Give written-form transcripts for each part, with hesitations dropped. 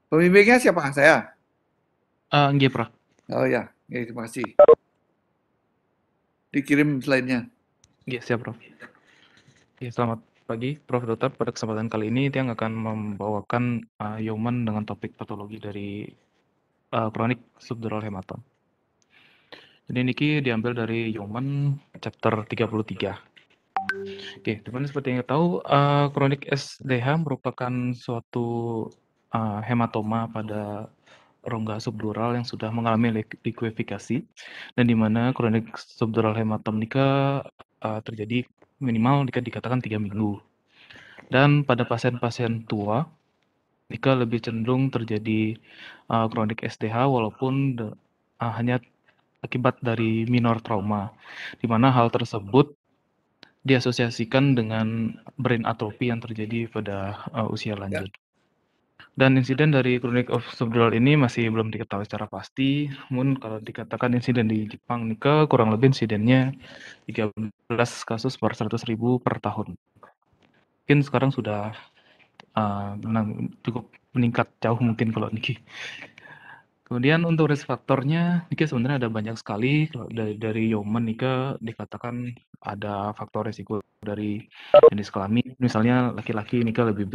Pembimbingnya siapa? Saya? Nggih, Prof. Oh ya, ya, terima kasih. Dikirim slide-nya. Nggih, siap, Prof. Ya, selamat pagi, Prof. Dr. Pada kesempatan kali ini, Tiang akan membawakan Yoman dengan topik patologi dari kronik subdural hematom. Jadi niki diambil dari Yoman chapter 33. Oke, teman-teman seperti yang tahu, kronik SDH merupakan suatu hematoma pada rongga subdural yang sudah mengalami likuifikasi, dan di mana kronik subdural hematom nika terjadi minimal jika dikatakan 3 minggu. Dan pada pasien-pasien tua, nika lebih cenderung terjadi kronik SDH walaupun hanya akibat dari minor trauma, di mana hal tersebut diasosiasikan dengan brain atrophy yang terjadi pada usia Ya. lanjut. Dan insiden dari kronik subdural ini masih belum diketahui secara pasti, namun kalau dikatakan insiden di Jepang nika kurang lebih insidennya 13 kasus per 100.000 per tahun. Mungkin sekarang sudah cukup meningkat jauh mungkin kalau niki. Kemudian untuk risk faktornya, niki sebenarnya ada banyak sekali. Kalau dari Yoman nika dikatakan ada faktor risiko dari jenis kelamin. Misalnya laki-laki nika lebih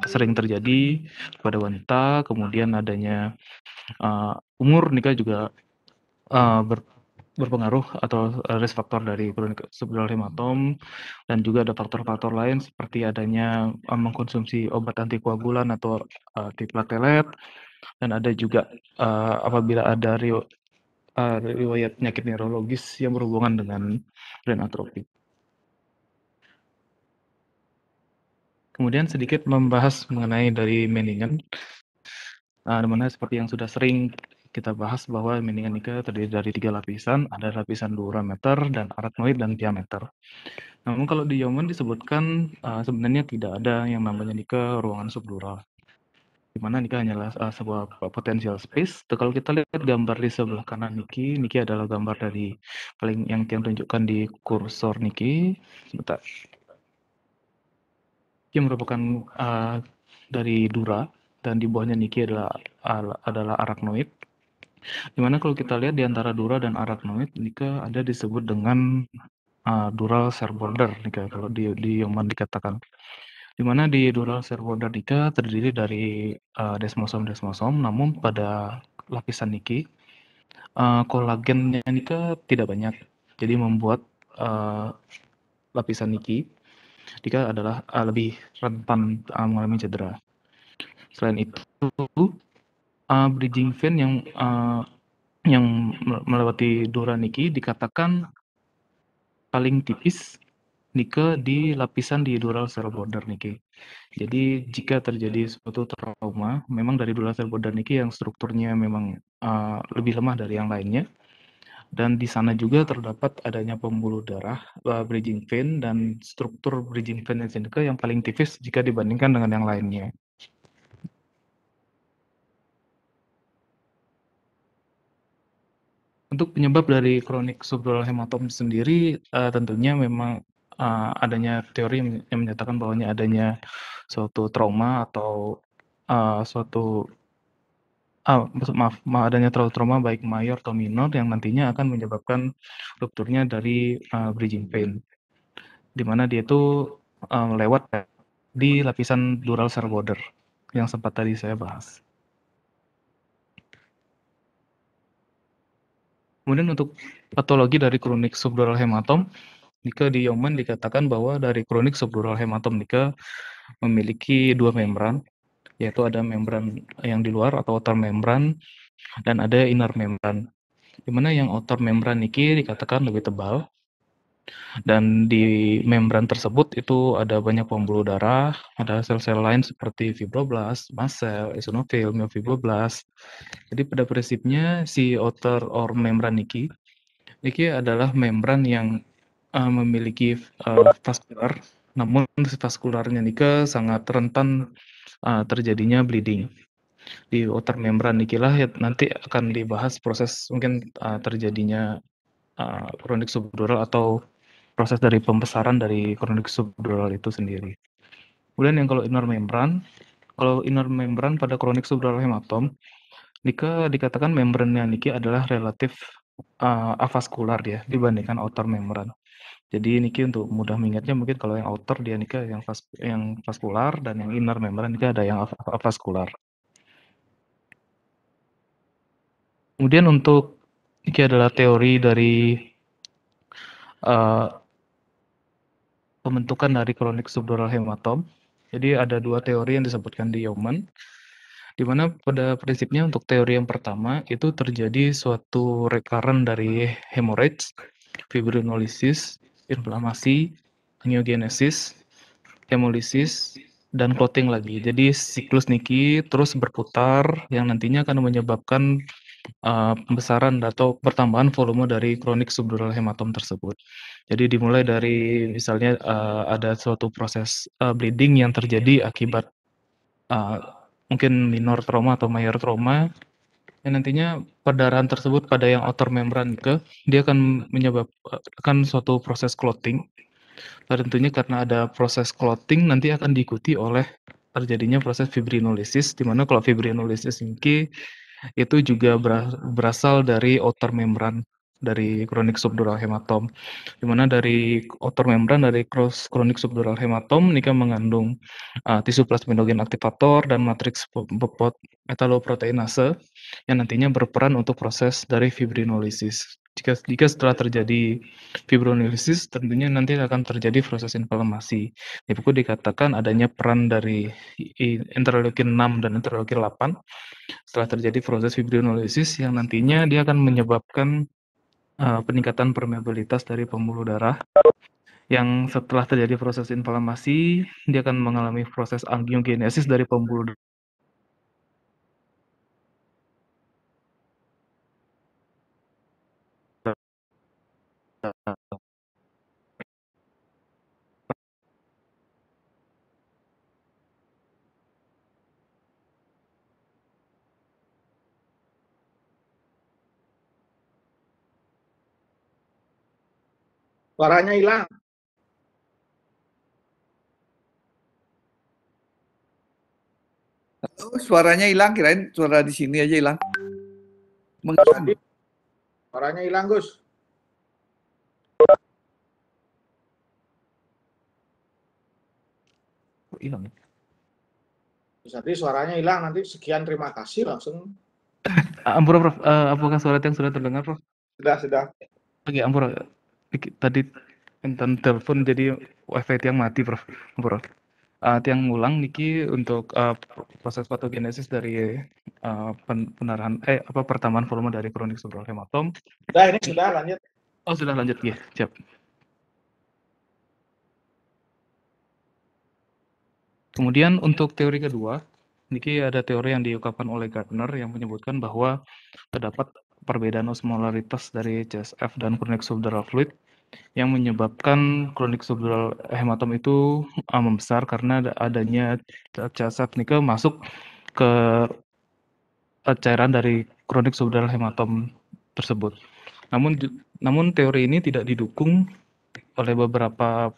sering terjadi pada wanita. Kemudian adanya umur nika juga berpengaruh atau risk faktor dari kronik subdural hematom, dan juga ada faktor-faktor lain seperti adanya mengkonsumsi obat antikoagulan atau antiplatelet, dan ada juga apabila ada riwayat penyakit neurologis yang berhubungan dengan brain atrophy. Kemudian sedikit membahas mengenai dari mendingan, dimana seperti yang sudah sering kita bahas bahwa mendingan nika terdiri dari 3 lapisan, ada lapisan durameter dan arachnoid dan diameter. Namun kalau di Yoman disebutkan sebenarnya tidak ada yang namanya nika ruangan subdural, di mana niki hanyalah sebuah potential space. Kalau kita lihat gambar di sebelah kanan niki adalah gambar dari paling yang tunjukkan di kursor niki. Sebentar. Ini merupakan dari dura, dan di bawahnya niki adalah arachnoid. Dimana kalau kita lihat di antara dura dan arachnoid, nika ada disebut dengan dural share border nika kalau di Yoman dikatakan. Di mana di dural share border nika terdiri dari desmosom, namun pada lapisan niki kolagennya nika tidak banyak. Jadi membuat lapisan niki adalah lebih rentan mengalami cedera. Selain itu, bridging vein yang melewati dura niki dikatakan paling tipis nika di lapisan di dural cell border niki. Jadi jika terjadi suatu trauma, memang dari dural cell border niki yang strukturnya memang lebih lemah dari yang lainnya, dan di sana juga terdapat adanya pembuluh darah bridging vein, dan struktur bridging vein yang paling tipis jika dibandingkan dengan yang lainnya. Untuk penyebab dari kronik subdural hematom sendiri, tentunya memang adanya teori yang menyatakan bahwanya adanya suatu trauma atau suatu adanya trauma baik mayor atau minor yang nantinya akan menyebabkan rupturnya dari bridging vein, di mana dia itu lewat di lapisan dural cell border yang sempat tadi saya bahas. Kemudian untuk patologi dari kronik subdural hematom, jika di Yoman dikatakan bahwa dari kronik subdural hematom nika memiliki 2 membran, yaitu ada membran yang di luar atau outer membran, dan ada inner membran. Di mana yang outer membran niki dikatakan lebih tebal, dan di membran tersebut itu ada banyak pembuluh darah, ada sel-sel lain seperti fibroblast, mast cell, eosinofil, myofibroblast. Jadi pada prinsipnya si outer or membran niki adalah membran yang memiliki vaskular, namun vaskularnya nika sangat rentan terjadinya bleeding. Di outer membran nikilah nanti akan dibahas proses mungkin terjadinya kronik subdural atau proses dari pembesaran dari kronik subdural itu sendiri. Kemudian yang kalau inner membran, Kalau inner membran pada kronik subdural hematom, dikatakan membrannya niki adalah relatif avaskular ya dibandingkan outer membran. Jadi niki untuk mudah mengingatnya mungkin kalau yang outer dia niki yang vaskular dan yang inner membran niki ada yang avaskular. Kemudian untuk niki adalah teori dari pembentukan dari kronik subdural hematom. Jadi ada dua teori yang disebutkan di Yeoman, di mana pada prinsipnya untuk teori yang pertama itu terjadi suatu recurrent dari hemorrhage, fibrinolisis, inflamasi, angiogenesis, hemolisis, dan clotting lagi. Jadi siklus niki terus berputar yang nantinya akan menyebabkan pembesaran atau pertambahan volume dari kronik subdural hematom tersebut. Jadi dimulai dari misalnya ada suatu proses bleeding yang terjadi akibat mungkin minor trauma atau major trauma yang nantinya perdarahan tersebut pada yang outer membran dia akan menyebabkan suatu proses clotting. Dan tentunya karena ada proses clotting nanti akan diikuti oleh terjadinya proses fibrinolisis, di mana kalau fibrinolisis ini itu juga berasal dari outer membran dari kronik subdural hematom, di mana dari outer membran dari kronik subdural hematom ini kan mengandung tisu plasminogen aktivator dan matriks metaloproteinase yang nantinya berperan untuk proses dari fibrinolisis. Jika setelah terjadi fibrinolisis, tentunya nanti akan terjadi proses inflamasi. Di buku dikatakan adanya peran dari interleukin 6 dan interleukin 8 setelah terjadi proses fibrinolisis yang nantinya dia akan menyebabkan peningkatan permeabilitas dari pembuluh darah yang setelah terjadi proses inflamasi dia akan mengalami proses angiogenesis dari pembuluh darah. Suaranya hilang. Oh, suaranya hilang, kirain suara di sini aja hilang. Mengganggu. Suaranya hilang, Gus. Hilang. Jadi suaranya hilang, nanti sekian terima kasih langsung. Ampura, Prof. Apakah suara yang sudah terdengar, Prof? Sudah. Oke, Ampura. Tadi enten telepon jadi wifi yang mati, Prof. Ampura. Tiang ngulang niki untuk proses patogenesis dari pendarahan pertambahan volume dari kronik subdural hematom. Sudah lanjut. Oh, sudah lanjut ya, siap. Kemudian untuk teori kedua, niki ada teori yang diungkapkan oleh Gardner yang menyebutkan bahwa terdapat perbedaan osmolaritas dari CSF dan kronik subdural fluid yang menyebabkan kronik subdural hematom itu membesar karena adanya CSF niki masuk ke cairan dari kronik subdural hematom tersebut. Namun teori ini tidak didukung oleh beberapa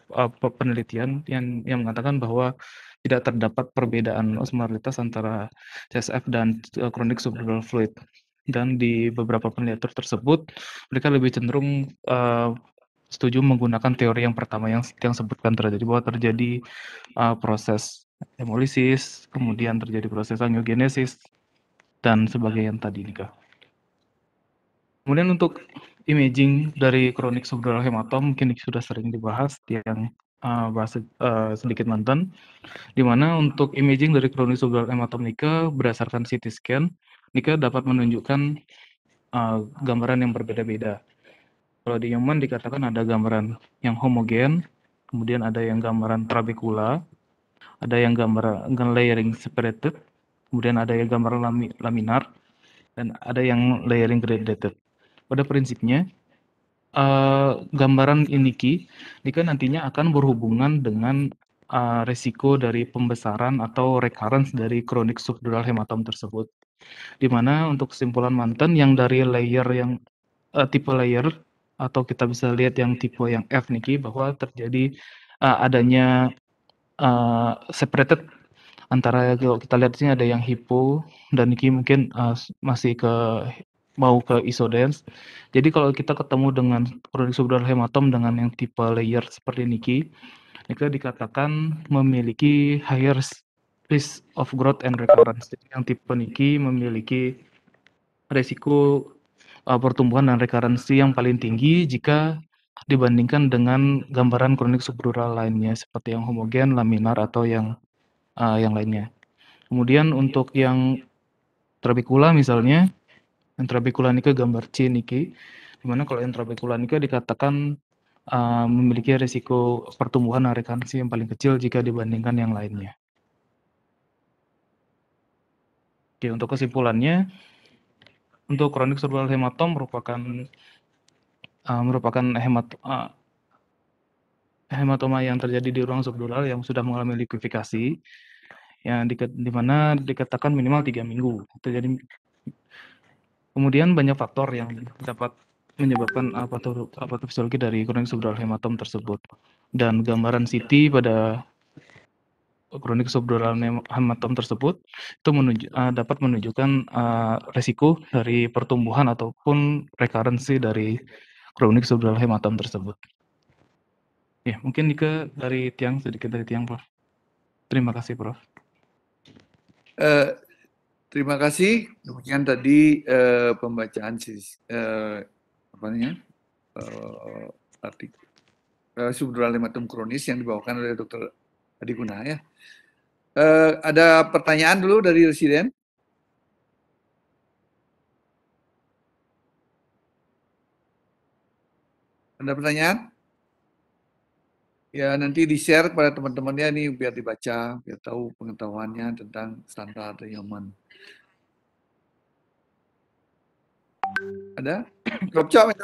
penelitian yang mengatakan bahwa tidak terdapat perbedaan osmolaritas antara CSF dan kronik subdural fluid. Dan di beberapa penelitian tersebut mereka lebih cenderung setuju menggunakan teori yang pertama yang sebutkan bahwa terjadi proses hemolisis, kemudian terjadi proses angiogenesis dan sebagainya yang tadi nikah. Kemudian untuk imaging dari kronik subdural hematom mungkin sudah sering dibahas yang bahas sedikit mantan, di mana untuk imaging dari kronik subdural hematom nika berdasarkan CT scan nika dapat menunjukkan gambaran yang berbeda-beda. Kalau di Yeoman dikatakan ada gambaran yang homogen, kemudian ada yang gambaran trabecula, ada yang gambaran layering separated, kemudian ada yang gambaran laminar, dan ada yang layering gradated. Pada prinsipnya, gambaran ini nantinya akan berhubungan dengan resiko dari pembesaran atau recurrence dari kronik subdural hematom tersebut. Di mana untuk kesimpulan mantan yang dari layer yang tipe layer atau kita bisa lihat yang tipe yang F niki bahwa terjadi adanya separated Antara kalau kita lihat di sini ada yang hipo dan Niki mungkin masih mau ke isodens. Jadi kalau kita ketemu dengan kronik subdural hematom dengan yang tipe layer seperti Niki dikatakan memiliki higher risk of growth and recurrence. Jadi yang tipe Niki memiliki resiko pertumbuhan dan rekarensi yang paling tinggi jika dibandingkan dengan gambaran kronik subdural lainnya seperti yang homogen, laminar atau yang lainnya. Kemudian untuk yang trabecula misalnya, yang trabecula Nike gambar C Nike, dimana kalau yang trabecula Nike dikatakan memiliki resiko pertumbuhan dan rekarensi yang paling kecil jika dibandingkan yang lainnya. Oke, untuk kesimpulannya, untuk kronik subdural hematom merupakan hematoma yang terjadi di ruang subdural yang sudah mengalami likuifikasi, yang di mana dikatakan minimal 3 minggu. Jadi kemudian banyak faktor yang dapat menyebabkan patofisiologi dari kronik subdural hematom tersebut. Dan gambaran CT pada kronik subdural hematom tersebut itu dapat menunjukkan resiko dari pertumbuhan ataupun rekarensi dari kronik subdural hematom tersebut. Ya, mungkin Nike sedikit dari Tiang, Prof. Terima kasih, Prof. Terima kasih. Demikian tadi pembacaan artikel subdural hematom kronis yang dibawakan oleh Dr. Adi Guna ya. Ada pertanyaan dulu dari residen? Ada pertanyaan? Ya nanti di-share kepada teman-temannya nih biar dibaca, biar tahu pengetahuannya tentang standar Yeoman. Ada? Prof. Cok,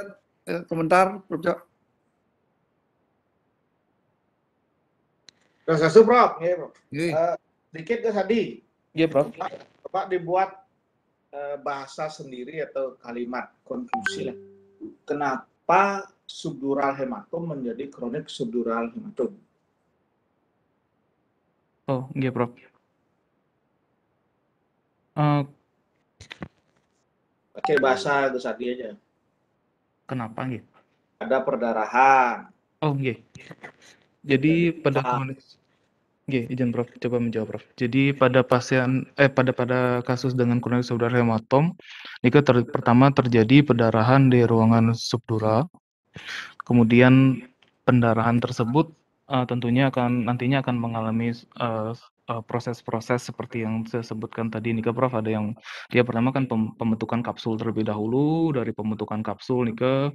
komentar, Prof. Cok. Swastiastu, Prof. Ya, Prof. Iya. Dikit ke tadi. Iya, Prof. Bapak dibuat bahasa sendiri atau kalimat konklusi lah. Kenapa subdural hematom menjadi kronik subdural hematom? Oh, iya, Prof. Pakai bahasa Gesadi aja. Kenapa, nggih? Ada perdarahan. Oh, nggih. Jadi pada kronik, nggih, izin Prof, coba menjawab, Prof. Jadi pada kasus dengan kronik subdural hematom, ini pertama terjadi pendarahan di ruangan subdural. Kemudian pendarahan tersebut nantinya akan mengalami proses-proses seperti yang saya sebutkan tadi Nika, Prof. Ada yang dia pertama kan pembentukan kapsul terlebih dahulu. Dari pembentukan kapsul Nika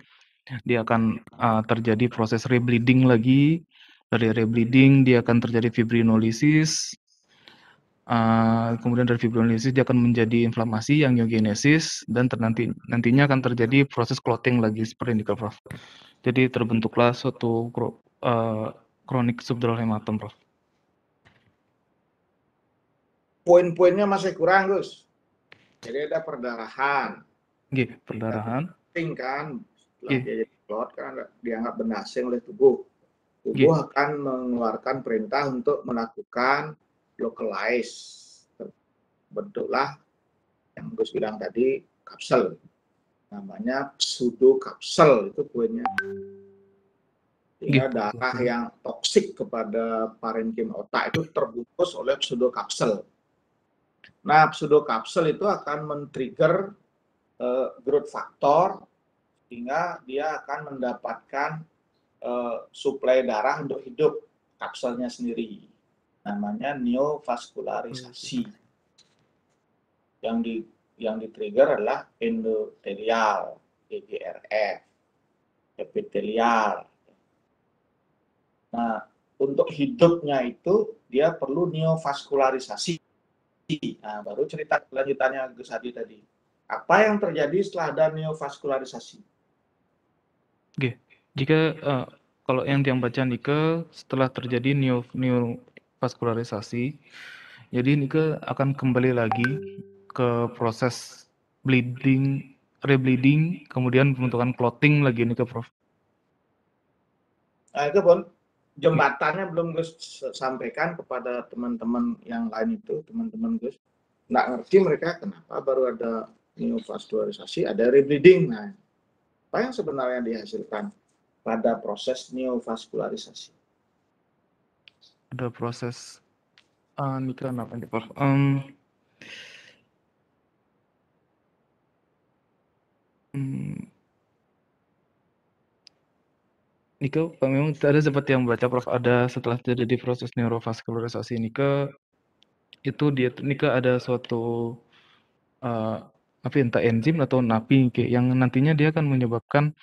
dia akan terjadi proses rebleeding lagi. Dari rebleeding dia akan terjadi fibrinolisis. Kemudian dari fibrinolisis dia akan menjadi inflamasi, angiogenesis, dan nantinya akan terjadi proses clotting lagi seperti Nika, Prof. Jadi terbentuklah suatu kronik subdural hematom, Prof. Poin-poinnya masih kurang, Gus. Jadi ada perdarahan. Oke, perdarahan. Kan, setelah dia jadi clot kan dianggap bernasing oleh tubuh. Tubuh akan mengeluarkan perintah untuk melakukan localize. Bentuklah yang Gus bilang tadi kapsel. Namanya pseudokapsel, itu poinnya. Sehingga darah yang toksik kepada parenkim otak itu terbungkus oleh pseudokapsel. Nah, pseudokapsel itu akan men-trigger growth factor sehingga dia akan mendapatkan suplai darah untuk hidup kapselnya sendiri. Namanya neovaskularisasi. Yang di-trigger adalah endotelial, EGRF, epitelial. Nah, untuk hidupnya itu dia perlu neovaskularisasi. Nah, baru cerita lanjutannya Gus Hadi tadi. Apa yang terjadi setelah ada neovaskularisasi? Oke, jika kalau yang baca Nike setelah terjadi neovaskularisasi, jadi Nike akan kembali lagi ke proses rebleeding, kemudian pembentukan clotting lagi Nike, Prof. Nah, itu pun jembatannya belum Gus sampaikan kepada teman-teman yang lain itu, teman-teman Gus. Nggak ngerti mereka kenapa baru ada neovaskularisasi, ada rebleeding. Nah, apa yang sebenarnya dihasilkan pada proses neovaskularisasi? Ada proses Nika apa nih, Prof? Nika, memang ada seperti yang baca Prof, ada setelah terjadi proses neurovaskularisasi Nika, itu Nika ada suatu apa entah enzim atau napi yang nantinya dia akan menyebabkan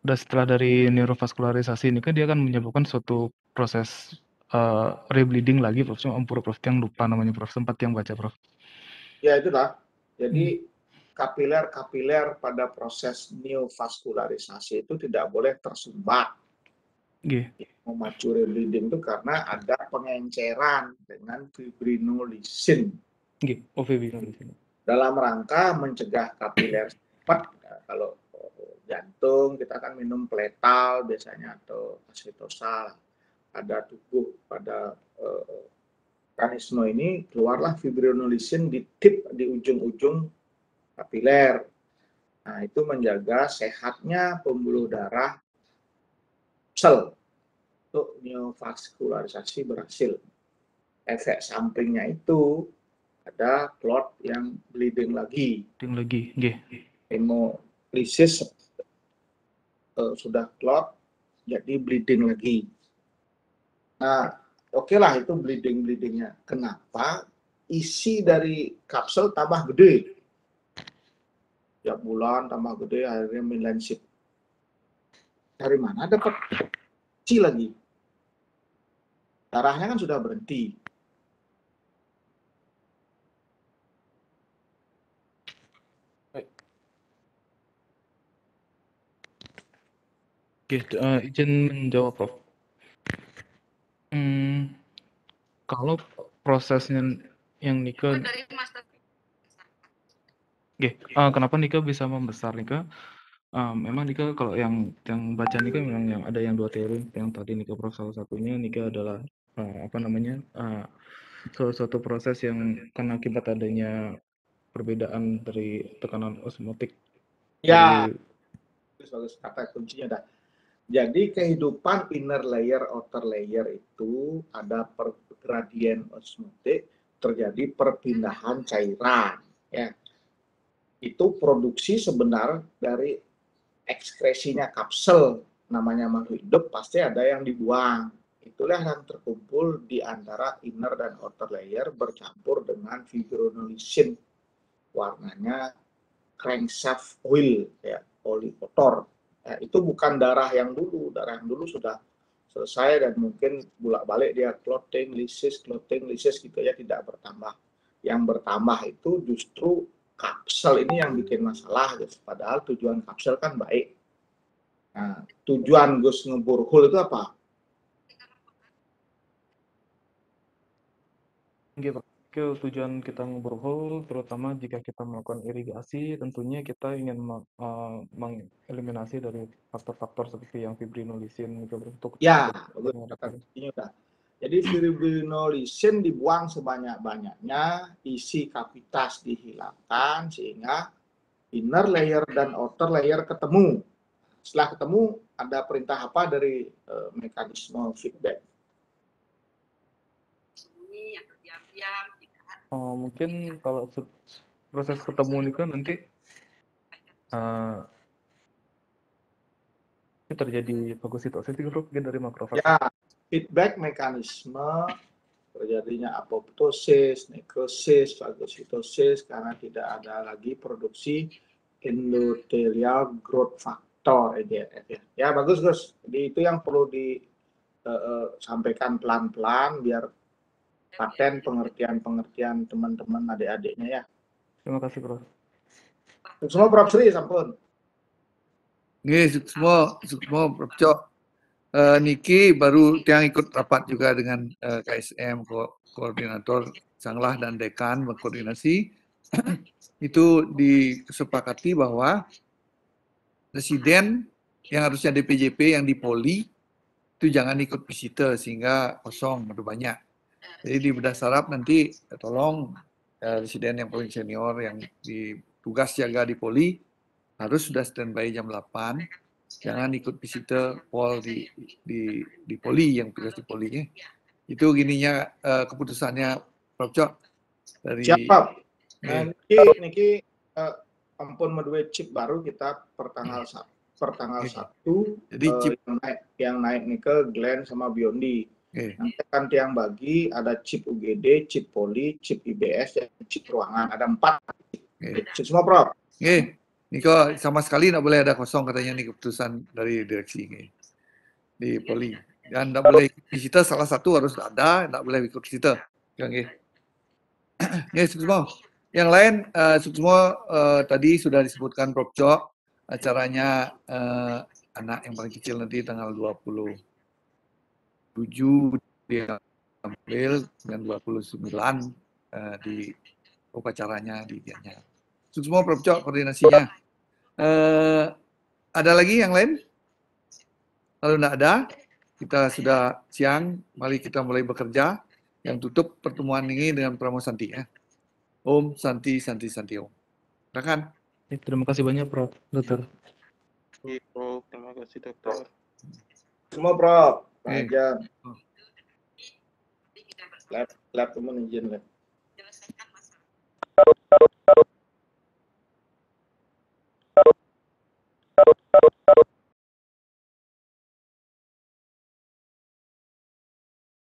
setelah dari neurovaskularisasi Nika dia akan menyebabkan suatu proses rebleeding lagi Prof. Cuma Prof yang lupa namanya Prof, sempat yang baca Prof. Ya itulah. Jadi kapiler-kapiler pada proses neovaskularisasi itu tidak boleh tersumbat. Memacu rebleeding itu karena ada pengenceran dengan fibrinolysin. Dalam rangka mencegah kapiler cepat. Kalau jantung kita kan minum pletal biasanya atau acetosal. Pada tubuh pada mekanisme ini keluarlah fibrinolysin di tip, di ujung-ujung kapiler. Nah, itu menjaga sehatnya pembuluh darah sel untuk neovaskularisasi berhasil. Efek sampingnya itu ada clot yang bleeding lagi. Hemolisis sudah clot, jadi bleeding lagi. Nah, oke lah itu bleedingnya. Kenapa? Isi dari kapsel tambah gede. Tiap bulan tambah gede, akhirnya melensit. Dari mana dapat isi lagi? Darahnya kan sudah berhenti. Izin menjawab Prof. Kalau prosesnya yang Nika kenapa Nika bisa membesar Nika? Memang Nika kalau yang baca Nika memang yang ada yang 2 teori. Yang tadi Nika Prof salah satunya Nika adalah suatu proses yang karena akibat adanya perbedaan dari tekanan osmotik. Ya, bagus kata kuncinya dah. Jadi kehidupan inner layer, outer layer itu ada gradien osmotik, terjadi perpindahan cairan. Ya. Itu produksi sebenar dari ekskresinya kapsel, namanya makhluk hidup pasti ada yang dibuang. Itulah yang terkumpul di antara inner dan outer layer bercampur dengan fibrinolysin. Warnanya crankshaft oil, ya, oli kotor. Ya, itu bukan darah yang dulu sudah selesai dan mungkin bolak-balik dia clotting, lysis gitu ya, tidak bertambah. Yang bertambah itu justru kapsel ini yang bikin masalah, guys. Padahal tujuan kapsel kan baik. Nah, tujuan Gus ngeborhol itu apa? Tujuan kita ngeborhol terutama jika kita melakukan irigasi, tentunya kita ingin mengeliminasi dari faktor-faktor seperti yang fibrinolysin untuk Jadi fibrinolysin dibuang sebanyak-banyaknya, isi kavitas dihilangkan sehingga inner layer dan outer layer ketemu. Setelah ketemu ada perintah apa dari mekanisme feedback? Mungkin kalau proses ketemu ini kan nanti terjadi fagositosis itu dari makrofag. Ya, feedback mekanisme terjadinya apoptosis, nekrosis, fagositosis karena tidak ada lagi produksi endothelial growth factor EGFR. Ya bagus Gus. Jadi itu yang perlu disampaikan pelan-pelan biar paten pengertian teman-teman adik-adiknya ya. Terima kasih Prof. Semua Prof Sri sampun. Nggih, semua Prof Cok. Niki baru yang ikut rapat juga dengan KSM, koordinator Sanglah dan Dekan berkoordinasi. Itu disepakati bahwa Presiden yang harusnya DPJP yang di poli itu jangan ikut visitor sehingga kosong atau banyak. Jadi di bedah saraf nanti tolong residen yang paling senior yang di tugas jaga di poli harus sudah standby jam 8. Jangan ikut visitor pol di poli yang tugas di poli. Itu gininya keputusannya Prof. Cok dari Siap. Niki ampun medue chip baru kita pertanggal 1. Jadi chip yang naik nih ke Glenn sama Biondi. Nanti kan tiang bagi ada chip UGD, chip poli, chip IBS, dan chip ruangan. Ada 4 chip semua, Prof. Niko sama sekali nggak boleh ada kosong katanya nih keputusan dari direksi di poli. Dan nggak boleh visitor salah satu harus ada, nggak boleh ikut visitor. Semua. Yang lain semua tadi sudah disebutkan Prof. Cok, acaranya anak yang paling kecil nanti tanggal 27 dia ambil dan 29 di upacaranya di dianya. Semua Prof. Cok koordinasinya. Ada lagi yang lain? Kalau tidak ada, kita sudah siang, mari kita mulai bekerja. Yang tutup pertemuan ini dengan Pramo Santi ya. Om Santi Santi Santi Om. Silakan. Terima kasih banyak Prof. Dokter. Prof, terima kasih dokter. Semua Prof. Aja. Lab teman izin lab.